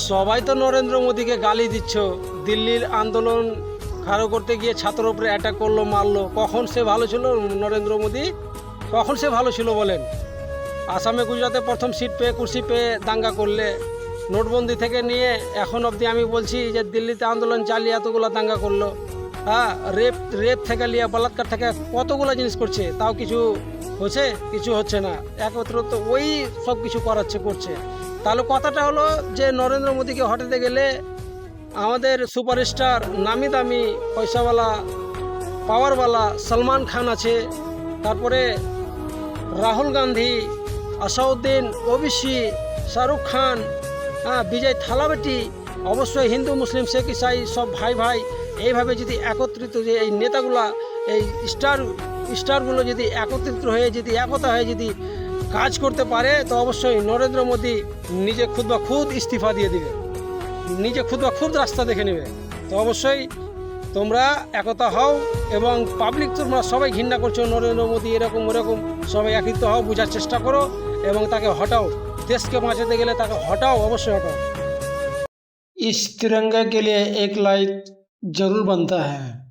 সবাই তো নরেন্দ্র মোদীকে গালি দিচ্ছ। দিল্লির আন্দোলন খাড়ো করতে গিয়ে ছাত্র উপরে অ্যাটাক করলো, মারলো। কখন সে ভালো ছিল নরেন্দ্র মোদী? কখন সে ভালো ছিল বলেন? আসামে গুজরাটে প্রথম সিট পেয়ে কুর্সি পেয়ে দাঙ্গা করলে, নোটবন্দি থেকে নিয়ে এখন অবধি আমি বলছি যে দিল্লিতে আন্দোলন চালিয়ে এতগুলো দাঙ্গা করলো। হ্যাঁ, রেপ রেপ থেকে নিয়ে বলাৎকার থেকে কতগুলো জিনিস করছে, তাও কিছু হচ্ছে? কিছু হচ্ছে না। একমাত্র তো ওই সব কিছু করছে। তাহলে কথাটা হলো যে নরেন্দ্র মোদীকে হটাতে গেলে আমাদের সুপারস্টার, নামি দামি, পয়সাওয়ালা, পাওয়ারওয়ালা সলমান খান আছে, তারপরে রাহুল গান্ধী, আসাউদ্দিন ওবিসি, শাহরুখ খান, বিজয় থালাবেটি, অবশ্যই হিন্দু মুসলিম শিখ ইসাই সব ভাই ভাই এইভাবে যদি একত্রিত, যে এই নেতাগুলা, এই স্টারগুলো যদি একত্রিত হয়ে, যদি একতা হয়ে যদি কাজ করতে পারে, তো অবশ্যই নরেন্দ্র মোদী নিজে খুদ ইস্তিফা দিয়ে দিবে, নিজে খুদ রাস্তা দেখে নেবে। তো অবশ্যই তোমরা একতা হও, এবং পাবলিক তোমরা সবাই ঘৃণা করছো নরেন্দ্র মোদী এরকম ওরকম, সবাই একত্রিত হও, বোঝার চেষ্টা করো এবং তাকে হটাও। দেশকে বাঁচাতে গেলে তাকে হটাও, অবশ্যই হটাও। इस तिरंगे के लिए एक लाइक जरूर बनता है।